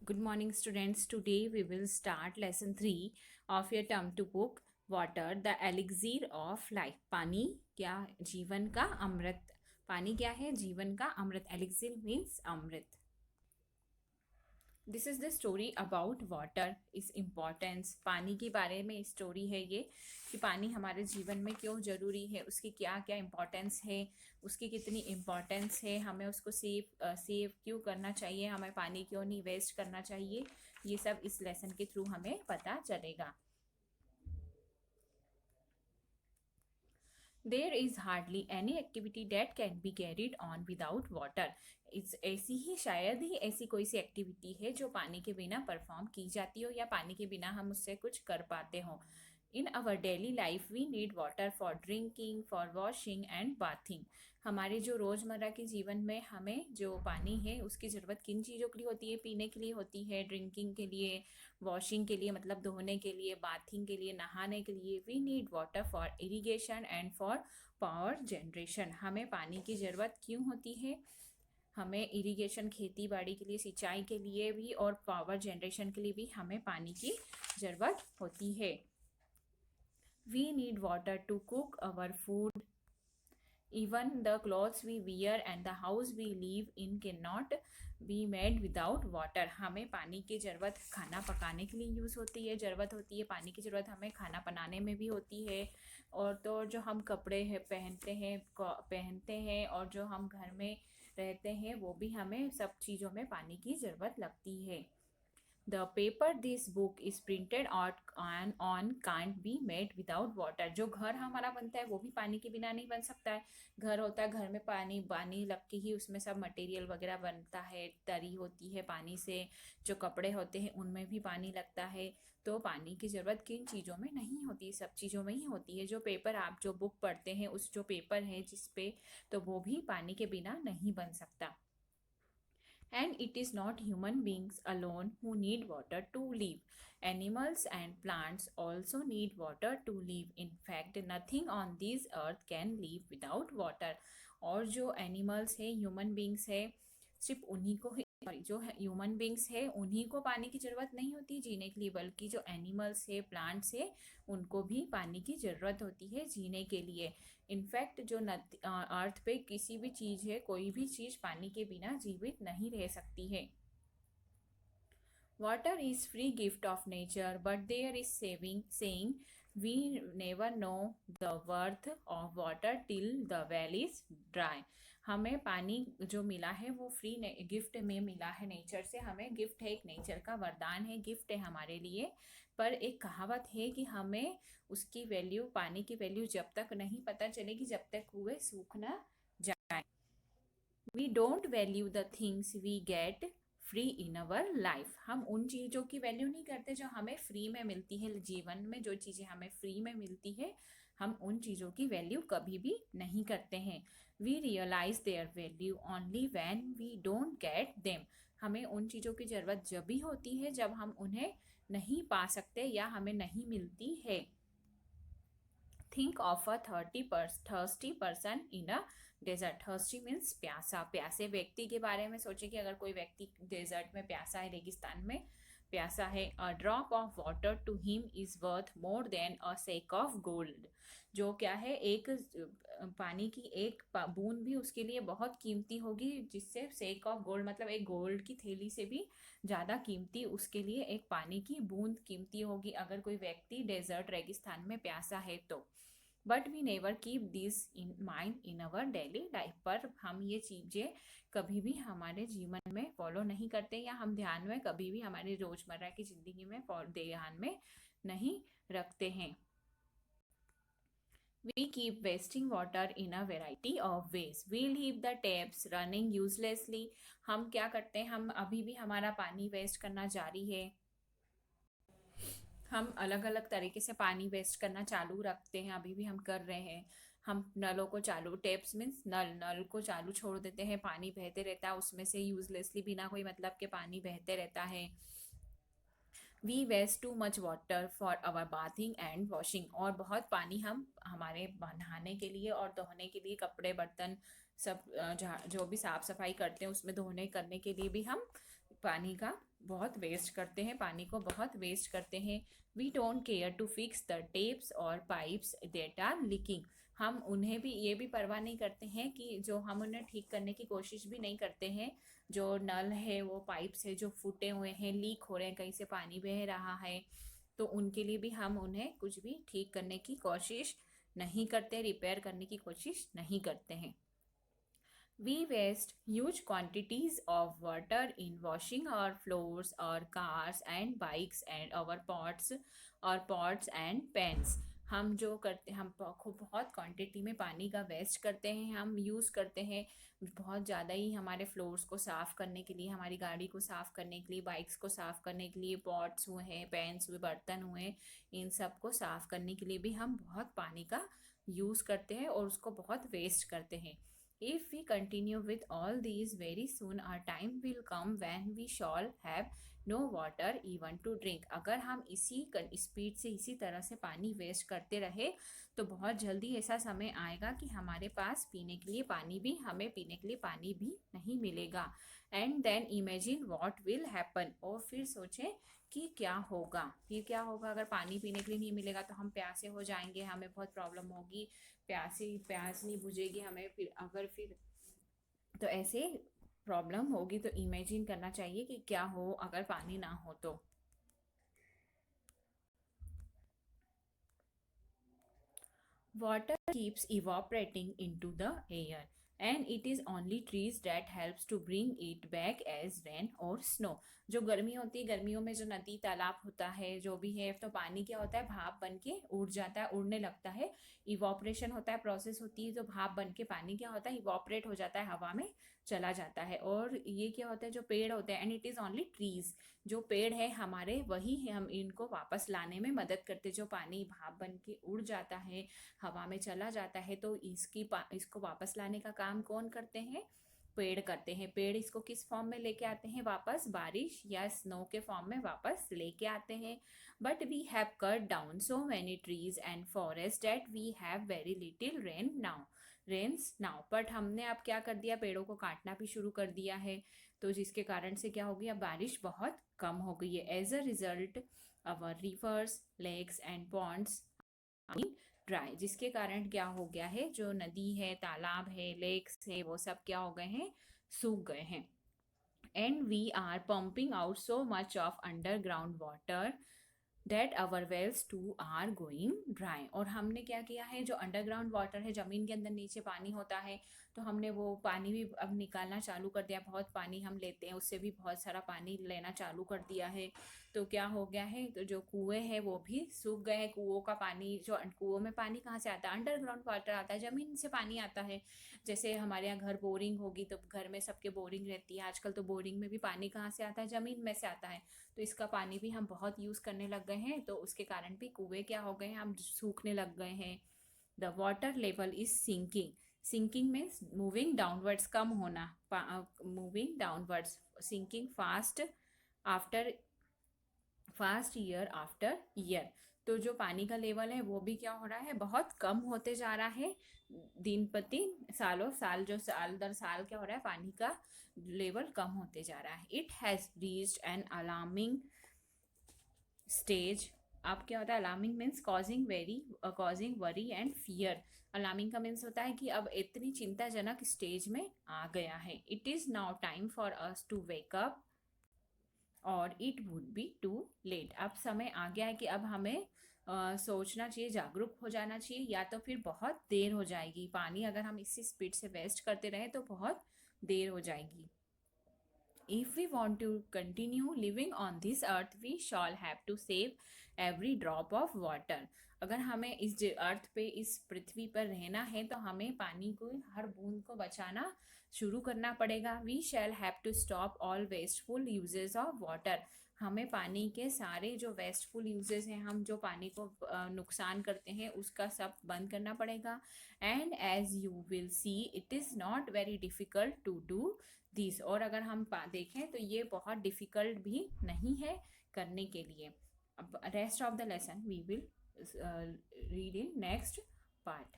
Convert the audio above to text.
Good morning, students. Today we will start lesson 3 of your term 2 book, Water, the Elixir of Life. पानी क्या जीवन का अमृत. पानी क्या है? जीवन का अमृत. Elixir means अमृत. This is the story about water, its importance. पानी के बारे में स्टोरी है ये कि पानी हमारे जीवन में क्यों ज़रूरी है, उसकी क्या क्या इम्पोर्टेंस है, उसकी कितनी इम्पोर्टेंस है, हमें उसको सेव क्यों करना चाहिए, हमें पानी क्यों नहीं वेस्ट करना चाहिए. ये सब इस लेसन के थ्रू हमें पता चलेगा. There is hardly any activity that can be carried on without water. इस ऐसी ही शायद ही ऐसी कोई सी एक्टिविटी है जो पानी के बिना परफॉर्म की जाती हो या पानी के बिना हम उससे कुछ कर पाते हो. In our daily life we need water for drinking, for washing and bathing. हमारे जो रोज़मर्रा के जीवन में हमें जो पानी है उसकी ज़रूरत किन चीज़ों के लिए होती है? पीने के लिए होती है, ड्रिंकिंग के लिए, वॉशिंग के लिए मतलब धोने के लिए, बाथिंग के लिए, नहाने के लिए. We need water for irrigation and for power generation. हमें पानी की ज़रूरत क्यों होती है? हमें इरिगेशन, खेती बाड़ी के लिए, सिंचाई के लिए भी और पावर जनरेशन के लिए भी हमें पानी की ज़रूरत होती है. We need water to cook our food. Even the clothes we wear and the house we live in cannot be made without water. हमें पानी की ज़रूरत खाना पकाने के लिए यूज़ होती है, ज़रूरत होती है पानी की ज़रूरत हमें खाना बनाने में भी होती है. और तो जो हम कपड़े है पहनते हैं और जो हम घर में रहते हैं वो भी हमें सब चीज़ों में पानी की ज़रूरत लगती है. The paper this book is printed on can't be made without water. जो घर हमारा बनता है वो भी पानी के बिना नहीं बन सकता है. घर होता है, घर में पानी पानी लग के ही उसमें सब मटेरियल वगैरह बनता है, तरी होती है पानी से. जो कपड़े होते हैं उनमें भी पानी लगता है. तो पानी की ज़रूरत किन चीज़ों में नहीं होती, सब चीज़ों में ही होती है. जो पेपर आप जो बुक पढ़ते हैं उस जो पेपर है जिस पे, तो वो भी पानी के बिना नहीं बन सकता. And it is not human beings alone who need water to live. Animals and plants also need water to live. In fact, nothing on this earth can live without water. और जो एनिमल्स है, human beings है, सिर्फ उन्हीं को ही, जो human beings है उन्हीं को पानी की ज़रूरत नहीं होती जीने के लिए, बल्कि जो एनिमल्स है, प्लांट्स है, उनको भी पानी की ज़रूरत होती है जीने के लिए. इनफैक्ट जो अर्थ पे किसी भी चीज़ है, कोई भी चीज़ पानी के बिना जीवित नहीं रह सकती है. Water is free gift of nature, but there is saying we never know the worth of water till the well is dry. हमें पानी जो मिला है वो फ्री गिफ्ट में मिला है नेचर से. हमें गिफ्ट है, एक नेचर का वरदान है, गिफ्ट है हमारे लिए. पर एक कहावत है कि हमें उसकी वैल्यू, पानी की वैल्यू जब तक नहीं पता चलेगी जब तक कुएं सूख ना जाए. We don't value the things we get free in our life. हम उन चीज़ों की वैल्यू नहीं करते जो हमें फ्री में मिलती है. जीवन में जो चीज़ें हमें फ्री में मिलती है हम उन चीज़ों की वैल्यू कभी भी नहीं करते हैं. We realize their value only when we don't get them. हमें उन चीज़ों की ज़रूरत जब भी होती है जब हम उन्हें नहीं पा सकते या हमें नहीं मिलती है. Think of a thirsty person in a desert. Thirsty means प्यासा. प्यासे व्यक्ति के बारे में सोचे कि अगर कोई व्यक्ति डेजर्ट में प्यासा है, रेगिस्तान में प्यासा है. A drop of water to him is worth more than a sack of gold. जो क्या है, एक पानी की एक बूंद भी उसके लिए बहुत कीमती होगी, जिससे सेक ऑफ गोल्ड मतलब एक गोल्ड की थैली से भी ज़्यादा कीमती उसके लिए एक पानी की बूंद कीमती होगी अगर कोई व्यक्ति डेजर्ट, रेगिस्तान में प्यासा है तो. But we never keep this in mind in our daily life. पर हम ये चीज़ें कभी भी हमारे जीवन में फॉलो नहीं करते या हम ध्यान में कभी भी हमारे रोज़मर्रा की ज़िंदगी में ध्यान में नहीं रखते हैं. We keep wasting water in a variety of ways. We leave the taps running uselessly. हम क्या करते हैं, हम अभी भी हमारा पानी वेस्ट करना जारी है. हम अलग अलग तरीके से पानी वेस्ट करना चालू रखते हैं, अभी भी हम कर रहे हैं. हम नलों को चालू, टेप्स मीन्स नल को चालू छोड़ देते हैं, पानी बहते रहता है उसमें से यूजलेसली, बिना कोई मतलब के पानी बहते रहता है. We waste too much water for our bathing and washing. और बहुत पानी हम हमारे नहाने के लिए और धोने के लिए, कपड़े बर्तन सब जो भी साफ सफाई करते हैं उसमें धोने करने के लिए भी हम पानी का बहुत वेस्ट करते हैं, पानी को बहुत वेस्ट करते हैं। We don't care to fix the taps और पाइप्स दैट आर लीकिंग। हम उन्हें भी ये भी परवाह नहीं करते हैं कि जो हम उन्हें ठीक करने की कोशिश भी नहीं करते हैं। जो नल है, वो पाइप्स है जो फूटे हुए हैं, लीक हो रहे हैं, कहीं से पानी बह रहा है, तो उनके लिए भी हम उन्हें कुछ भी ठीक करने की कोशिश नहीं करते, रिपेयर करने की कोशिश नहीं करते हैं। We waste huge quantities of water in washing our floors, our cars and bikes and our pots and pans. हम जो करते हम खूब बहुत क्वांटिटी में पानी का वेस्ट करते हैं, हम यूज़ करते हैं बहुत ज़्यादा ही हमारे फ्लोर्स को साफ़ करने के लिए, हमारी गाड़ी को साफ़ करने के लिए, बाइक्स को साफ़ करने के लिए, पॉट्स हुए हैं, पैन्स हुए, बर्तन हुए, इन सब को साफ़ करने के लिए भी हम बहुत पानी का यूज़ करते हैं और उसको बहुत वेस्ट करते हैं। If we continue with all these, very soon our time will come when we shall have no water even to drink. अगर हम इसी स्पीड से इसी तरह से पानी वेस्ट करते रहे तो बहुत जल्दी ऐसा समय आएगा कि हमारे पास पीने के लिए पानी भी हमें पीने के लिए पानी भी नहीं मिलेगा। And then imagine what will happen, और फिर सोचें कि क्या होगा, फिर क्या होगा अगर पानी पीने के लिए नहीं मिलेगा तो हम प्यासे हो जाएंगे, हमें बहुत प्रॉब्लम होगी, प्यास नहीं बुझेगी हमें, फिर तो ऐसे प्रॉब्लम होगी। तो इमेजिन करना चाहिए कि क्या हो अगर पानी ना हो तो। Water keeps evaporating into the air and it is only trees that helps to bring it back as rain or snow. जो गर्मी होती है, गर्मियों में जो नदी तालाब होता है जो भी है, तो पानी क्या होता है, भाप बन के उड़ जाता है, उड़ने लगता है। इवॉपरेशन होता है, प्रोसेस होती है, तो भाप बन के पानी क्या होता है, इवॉपरेट हो जाता है, हवा में चला जाता है। और ये क्या होता है, जो पेड़ होते हैं, and it is only trees, जो पेड़ है हमारे वही है, हम इनको वापस लाने में मदद करते। जो पानी भाप बन के उड़ जाता है, हवा में चला जाता है, तो इसको वापस लाने का काम कौन करते हैं, पेड़ करते हैं। पेड़ इसको किस फॉर्म में लेके आते हैं वापस, बारिश या स्नो के फॉर्म में वापस लेके आते हैं। But we have cut down so many trees and forest that we have very little rains now. But हमने अब क्या कर दिया, पेड़ों को काटना भी शुरू कर दिया है, तो जिसके कारण से क्या हो गया, बारिश बहुत कम हो गई है। As a result our rivers, lakes and ponds dry, जिसके कारण क्या हो गया है, जो नदी है, तालाब है, लेक्स है, वो सब क्या हो गए हैं, सूख गए हैं। And we are pumping out so much of underground water that our wells too are going dry. और हमने क्या किया है, जो अंडरग्राउंड वाटर है, ज़मीन के अंदर नीचे पानी होता है, तो हमने वो पानी भी अब निकालना चालू कर दिया। बहुत पानी हम लेते हैं, उससे भी बहुत सारा पानी लेना चालू कर दिया है। तो क्या हो गया है, तो जो कुएँ हैं वो भी सूख गए हैं। कुओं का पानी, जो कुओं में पानी कहाँ से आता है, अंडरग्राउंड वाटर आता है, ज़मीन से पानी आता है। जैसे हमारे यहाँ घर बोरिंग होगी तो घर में सबके बोरिंग रहती है, आजकल तो बोरिंग में भी पानी कहाँ से आता है, ज़मीन में से आता है। तो इसका पानी भी हम बहुत यूज़ करने लग गए हैं, तो उसके कारण भी कुएँ क्या हो गए हैं, हम सूखने लग गए हैं। The water level is sinking, sinking means moving downwards, कम होना, moving downwards, sinking after fast year after year. तो जो पानी का लेवल है वो भी क्या हो रहा है, बहुत कम होते जा रहा है, दिन प्रतिदिन, सालों साल, जो साल दर साल क्या हो रहा है, पानी का लेवल कम होते जा रहा है। It has reached an alarming stage. अब क्या होता है, alarming means causing worry and fear. Alarming का मीन्स होता है कि अब इतनी चिंताजनक स्टेज में आ गया है। It is now time for us to wake up और it would be too late. अब समय आ गया है कि अब हमें सोचना चाहिए, जागरूक हो जाना चाहिए, या तो फिर बहुत देर हो जाएगी। पानी अगर हम इसी स्पीड से वेस्ट करते रहें तो बहुत देर हो जाएगी। If we want to continue living on this earth, we shall have to save every drop of water. अगर हमें इस अर्थ पे, इस पृथ्वी पर रहना है तो हमें पानी को, हर बूंद को बचाना शुरू करना पड़ेगा। We shall have to stop all wasteful uses of water. हमें पानी के सारे जो वेस्टफुल यूजेस हैं, हम जो पानी को नुकसान करते हैं, उसका सब बंद करना पड़ेगा। And as you will see, it is not very difficult to do this. और अगर हम देखें तो ये बहुत डिफ़िकल्ट भी नहीं है करने के लिए। अब rest of the lesson we will read in next part.